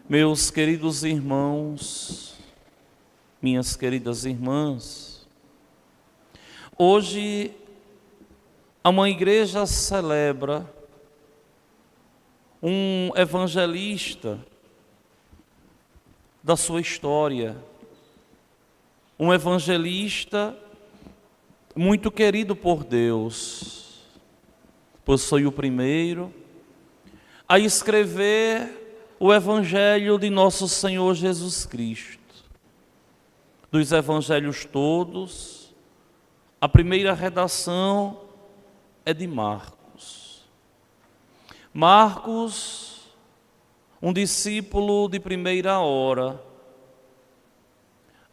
Meus queridos irmãos, minhas queridas irmãs, hoje a Mãe Igreja celebra um evangelista da sua história, um evangelista muito querido por Deus, pois foi o primeiro a escrever o Evangelho de nosso Senhor Jesus Cristo. Dos evangelhos todos, a primeira redação é de Marcos. Marcos, um discípulo de primeira hora,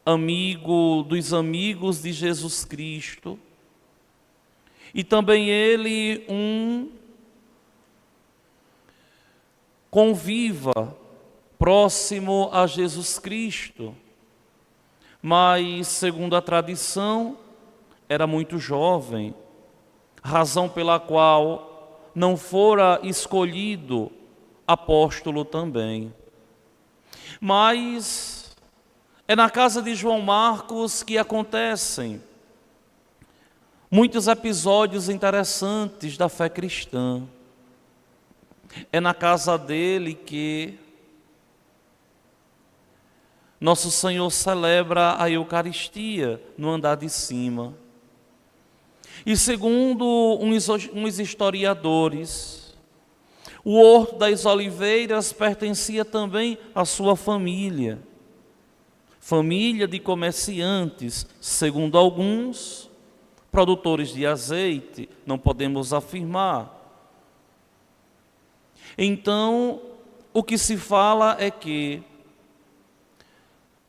amigo dos amigos de Jesus Cristo, e também ele conviva próximo a Jesus Cristo, mas, segundo a tradição, era muito jovem, razão pela qual não fora escolhido apóstolo também. Mas é na casa de João Marcos que acontecem muitos episódios interessantes da fé cristã. É na casa dele que nosso Senhor celebra a Eucaristia no andar de cima. E segundo uns historiadores, o Horto das Oliveiras pertencia também à sua família. Família de comerciantes, segundo alguns, produtores de azeite, não podemos afirmar. Então, o que se fala é que,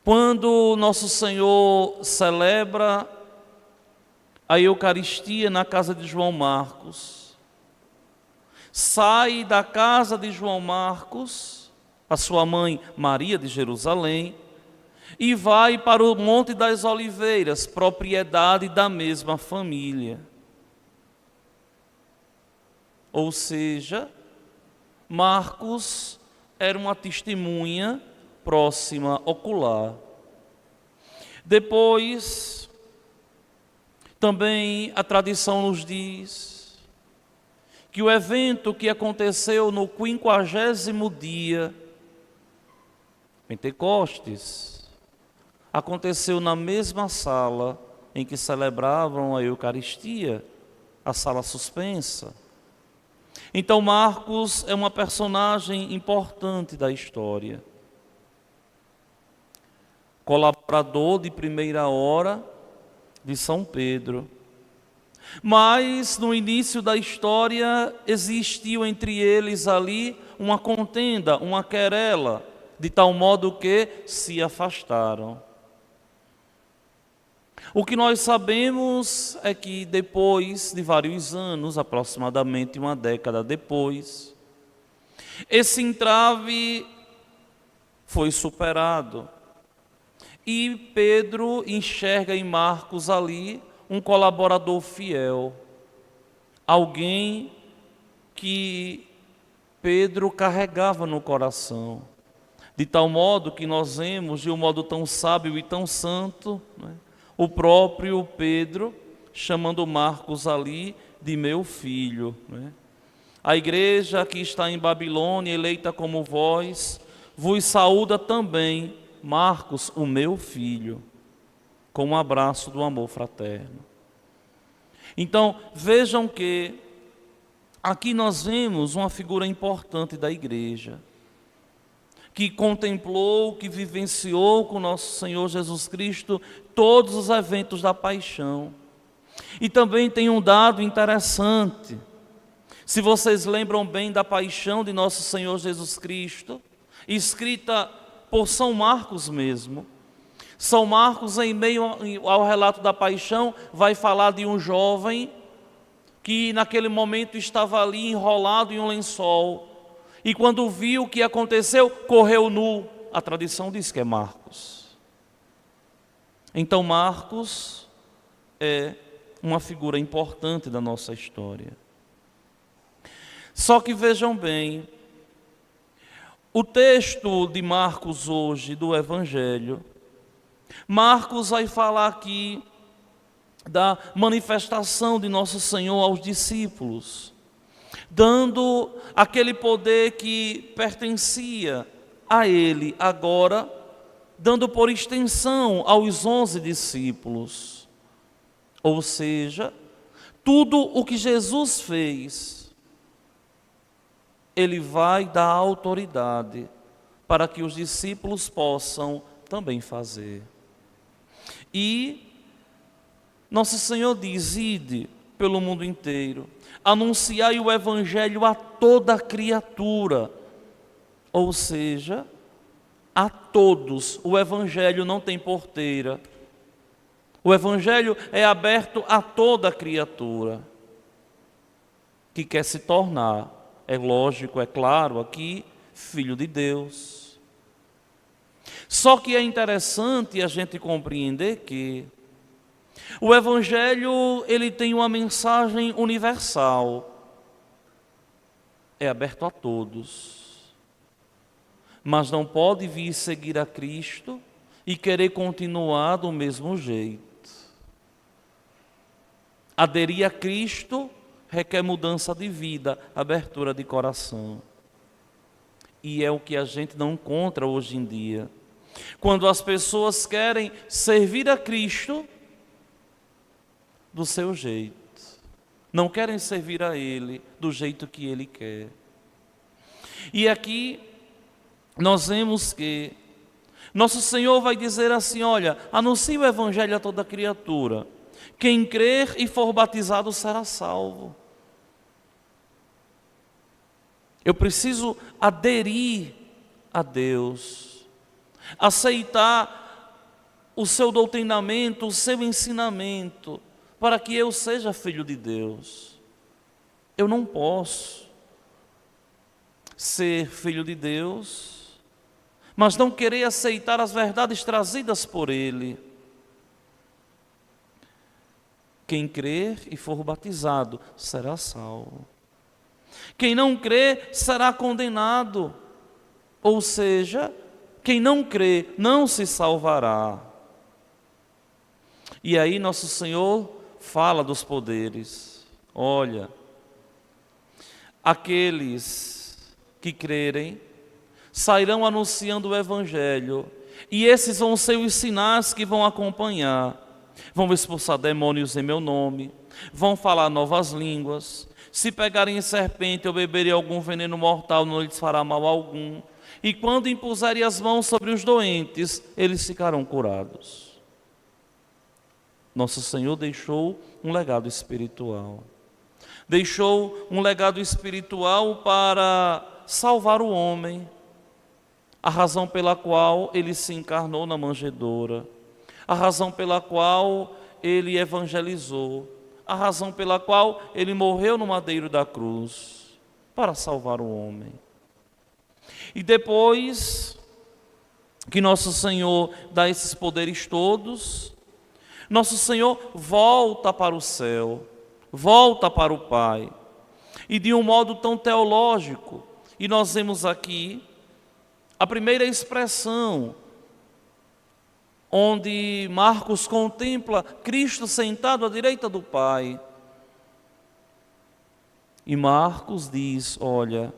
quando nosso Senhor celebra a Eucaristia na casa de João Marcos, sai da casa de João Marcos, a sua mãe Maria de Jerusalém, e vai para o Monte das Oliveiras, propriedade da mesma família. Ou seja, Marcos era uma testemunha próxima, ocular. Depois, também a tradição nos diz que o evento que aconteceu no 50º dia, Pentecostes, aconteceu na mesma sala em que celebravam a Eucaristia, a sala suspensa. Então Marcos é uma personagem importante da história. Colaborador de primeira hora de São Pedro. Mas no início da história existiu entre eles ali uma contenda, uma querela, de tal modo que se afastaram. O que nós sabemos é que depois de vários anos, aproximadamente uma década depois, esse entrave foi superado. E Pedro enxerga em Marcos ali um colaborador fiel, alguém que Pedro carregava no coração, de tal modo que nós vemos, de um modo tão sábio e tão santo, o próprio Pedro chamando Marcos ali de meu filho. A igreja que está em Babilônia, eleita como vós, vos saúda também, Marcos, o meu filho, com um abraço do amor fraterno. Então, vejam que aqui nós vemos uma figura importante da igreja, que contemplou, que vivenciou com nosso Senhor Jesus Cristo todos os eventos da paixão. E também tem um dado interessante. Se vocês lembram bem da paixão de nosso Senhor Jesus Cristo, escrita por São Marcos mesmo. São Marcos, em meio ao relato da paixão, vai falar de um jovem que naquele momento estava ali enrolado em um lençol. E quando viu o que aconteceu, correu nu. A tradição diz que é Marcos. Então Marcos é uma figura importante da nossa história. Só que vejam bem, O texto de Marcos hoje, do Evangelho, Marcos vai falar aqui da manifestação de Nosso Senhor aos discípulos, dando aquele poder que pertencia a Ele agora, dando por extensão aos 11 discípulos. Ou seja, tudo o que Jesus fez, Ele vai dar autoridade para que os discípulos possam também fazer. E Nosso Senhor diz: ide pelo mundo inteiro, anunciai o Evangelho a toda criatura. Ou seja, a todos. O Evangelho não tem porteira. O Evangelho é aberto a toda criatura que quer se tornar, é lógico, é claro, aqui, filho de Deus. Só que é interessante a gente compreender que o Evangelho, ele tem uma mensagem universal, é aberto a todos, mas não pode vir seguir a Cristo e querer continuar do mesmo jeito. Aderir a Cristo requer mudança de vida, abertura de coração. E é o que a gente não encontra hoje em dia. Quando as pessoas querem servir a Cristo do seu jeito, não querem servir a Ele do jeito que Ele quer. E aqui nós vemos que Nosso Senhor vai dizer assim: olha, anuncie o Evangelho a toda criatura. Quem crer e for batizado será salvo. Eu preciso aderir a Deus, aceitar o seu doutrinamento, o seu ensinamento, para que eu seja filho de Deus. Eu não posso ser filho de Deus, mas não querer aceitar as verdades trazidas por Ele. Quem crer e for batizado será salvo. Quem não crer será condenado. Ou seja, quem não crê não se salvará. E aí Nosso Senhor fala dos poderes. Olha, aqueles que crerem sairão anunciando o Evangelho, e esses vão ser os sinais que vão acompanhar. Vão expulsar demônios em meu nome, vão falar novas línguas, se pegarem serpente ou beberem algum veneno mortal, não lhes fará mal algum, e quando impuserem as mãos sobre os doentes, eles ficarão curados. Nosso Senhor deixou um legado espiritual. Deixou um legado espiritual para salvar o homem, a razão pela qual Ele se encarnou na manjedoura, a razão pela qual Ele evangelizou, a razão pela qual Ele morreu no madeiro da cruz, para salvar o homem. E depois que Nosso Senhor dá esses poderes todos, Nosso Senhor volta para o céu, volta para o Pai, e de um modo tão teológico. E nós vemos aqui a primeira expressão, onde Marcos contempla Cristo sentado à direita do Pai. E Marcos diz: olha,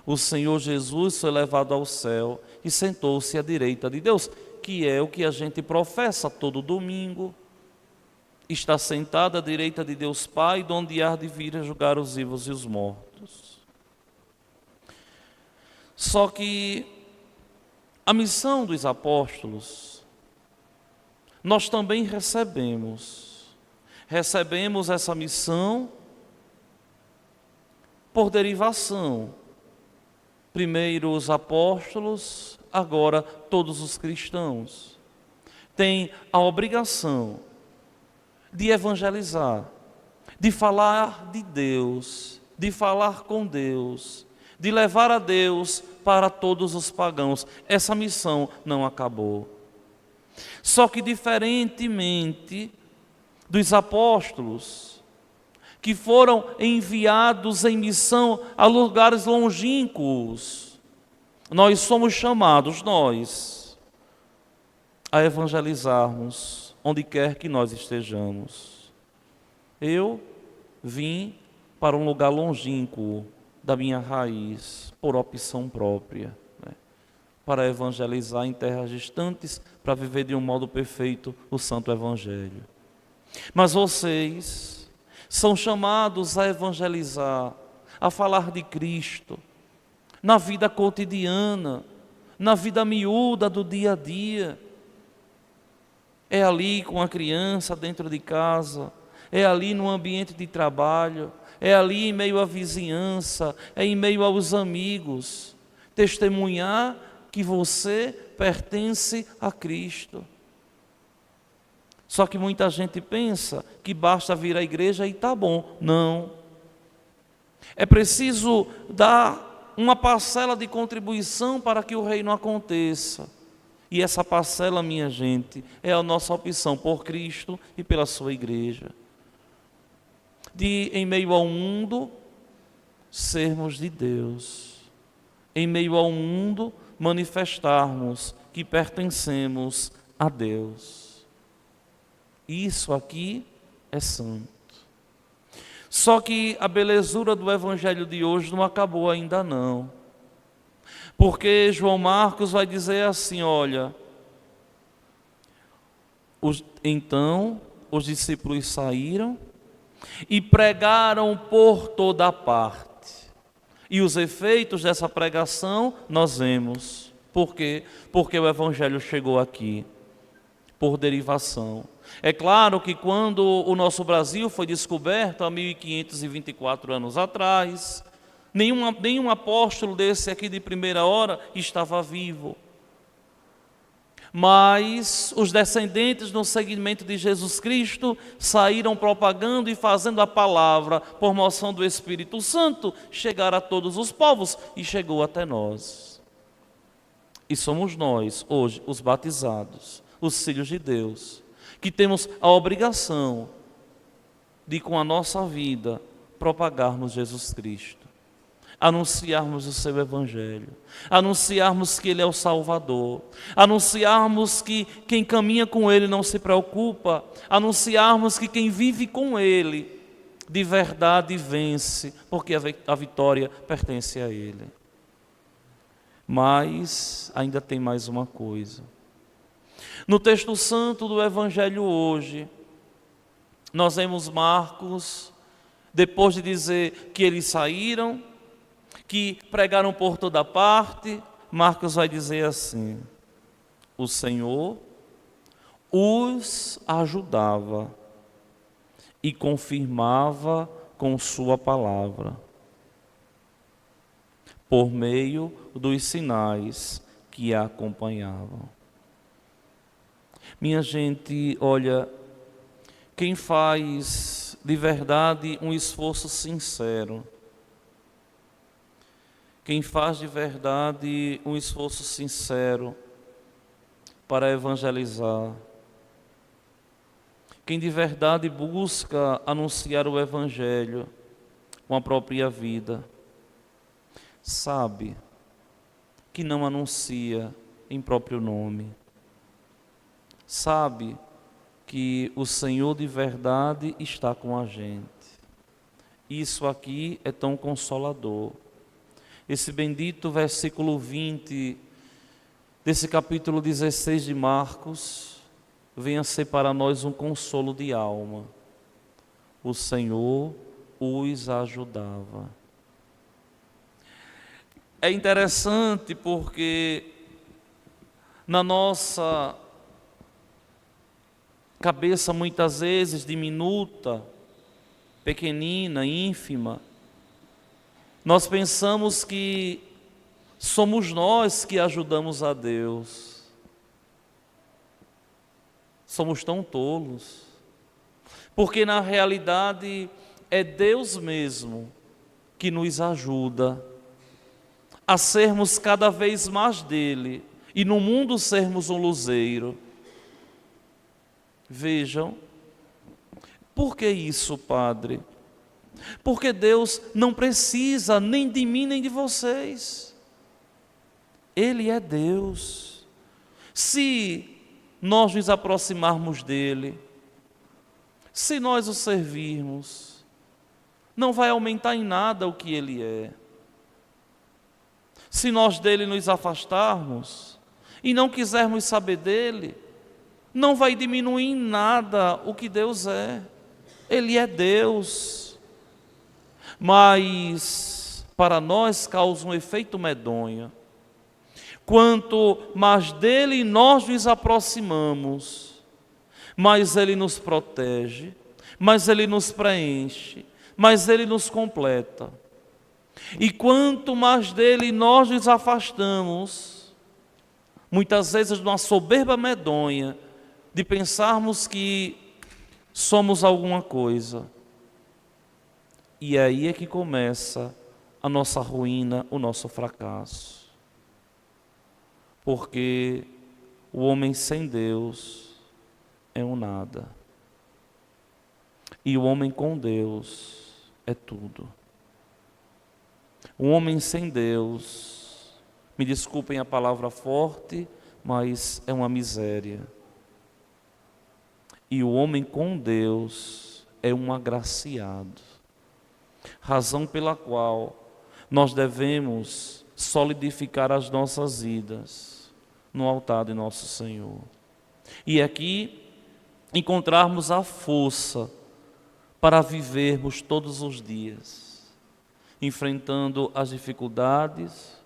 o Senhor Jesus foi levado ao céu e sentou-se à direita de Deus, que é o que a gente professa todo domingo. Está sentado à direita de Deus Pai, de onde há de vir a julgar os vivos e os mortos. Só que a missão dos apóstolos, nós também recebemos essa missão por derivação. Primeiro os apóstolos, agora todos os cristãos têm a obrigação de evangelizar, de falar de Deus, de falar com Deus, de levar a Deus para todos os pagãos. Essa missão não acabou. Só que diferentemente dos apóstolos, que foram enviados em missão a lugares longínquos, nós somos chamados, a evangelizarmos onde quer que nós estejamos. Eu vim para um lugar longínquo da minha raiz, por opção própria, né? Para evangelizar em terras distantes, para viver de um modo perfeito o Santo Evangelho. Mas vocês são chamados a evangelizar, a falar de Cristo, na vida cotidiana, na vida miúda do dia a dia. É ali com a criança dentro de casa, é ali no ambiente de trabalho, é ali em meio à vizinhança, é em meio aos amigos. Testemunhar que você pertence a Cristo. Só que muita gente pensa que basta vir à igreja e está bom. Não. É preciso dar uma parcela de contribuição para que o reino aconteça. E essa parcela, minha gente, é a nossa opção por Cristo e pela sua igreja. De, em meio ao mundo, sermos de Deus. Em meio ao mundo, manifestarmos que pertencemos a Deus. Isso aqui é santo. Só que a belezura do evangelho de hoje não acabou ainda não. Porque João Marcos vai dizer assim, olha, então os discípulos saíram e pregaram por toda parte. E os efeitos dessa pregação nós vemos. Por quê? Porque o evangelho chegou aqui, por derivação. É claro que quando o nosso Brasil foi descoberto há 1524 anos atrás, nenhum apóstolo desse aqui de primeira hora estava vivo. Mas os descendentes no seguimento de Jesus Cristo saíram propagando e fazendo a palavra, por moção do Espírito Santo, chegar a todos os povos e chegou até nós. E somos nós, hoje, os batizados, os filhos de Deus, que temos a obrigação de, com a nossa vida, propagarmos Jesus Cristo. Anunciarmos o seu Evangelho, anunciarmos que Ele é o Salvador, anunciarmos que quem caminha com Ele não se preocupa, anunciarmos que quem vive com Ele, de verdade vence, porque a vitória pertence a Ele. Mas ainda tem mais uma coisa. No texto santo do Evangelho hoje, nós vemos Marcos, depois de dizer que eles saíram, que pregaram por toda parte, Marcos vai dizer assim: o Senhor os ajudava e confirmava com sua palavra, por meio dos sinais que a acompanhavam. Minha gente, olha, quem faz de verdade um esforço sincero, quem faz de verdade um esforço sincero para evangelizar, quem de verdade busca anunciar o Evangelho com a própria vida, sabe que não anuncia em próprio nome, sabe que o Senhor de verdade está com a gente. Isso aqui é tão consolador. Esse bendito versículo 20 desse capítulo 16 de Marcos vem a ser para nós um consolo de alma. O Senhor os ajudava. É interessante porque na nossa cabeça muitas vezes diminuta, pequenina, ínfima, nós pensamos que somos nós que ajudamos a Deus. Somos tão tolos, porque na realidade é Deus mesmo que nos ajuda a sermos cada vez mais dele e no mundo sermos um luzeiro. Vejam, por que isso, Padre? Porque Deus não precisa nem de mim nem de vocês. Ele é Deus. Se nós nos aproximarmos dele, se nós o servirmos, não vai aumentar em nada o que ele é. Se nós dele nos afastarmos e não quisermos saber dele, não vai diminuir em nada o que Deus é. Ele é Deus. Mas para nós causa um efeito medonho. Quanto mais dele nós nos aproximamos, mais ele nos protege, mais ele nos preenche, mais ele nos completa. E quanto mais dele nós nos afastamos, muitas vezes numa soberba medonha, de pensarmos que somos alguma coisa. E aí é que começa a nossa ruína, o nosso fracasso. Porque o homem sem Deus é um nada. E o homem com Deus é tudo. O homem sem Deus, me desculpem a palavra forte, mas é uma miséria. E o homem com Deus é um agraciado. Razão pela qual nós devemos solidificar as nossas vidas no altar de nosso Senhor. E aqui encontrarmos a força para vivermos todos os dias, enfrentando as dificuldades,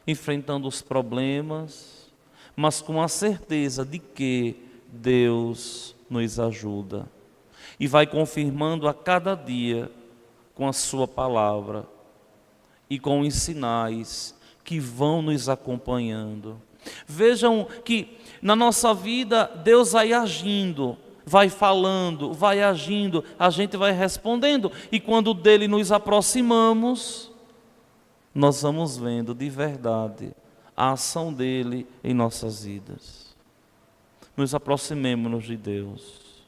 enfrentando os problemas, mas com a certeza de que Deus nos ajuda e vai confirmando a cada dia com a sua palavra e com os sinais que vão nos acompanhando. Vejam que na nossa vida Deus vai agindo, vai falando, vai agindo, a gente vai respondendo, e quando dele nos aproximamos, nós vamos vendo de verdade a ação dele em nossas vidas. Nos aproximemo-nos de Deus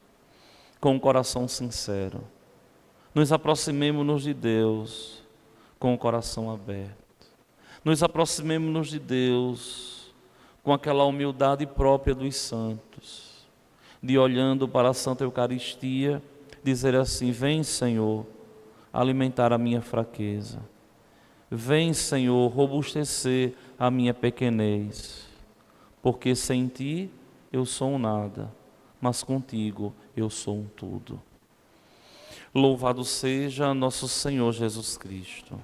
com um coração sincero. Nos aproximemo-nos de Deus com o coração aberto. Nos aproximemo-nos de Deus com aquela humildade própria dos santos, de olhando para a Santa Eucaristia, dizer assim: vem, Senhor, alimentar a minha fraqueza. Vem, Senhor, robustecer a minha pequenez, porque sem Ti eu sou um nada, mas contigo eu sou um tudo. Louvado seja nosso Senhor Jesus Cristo.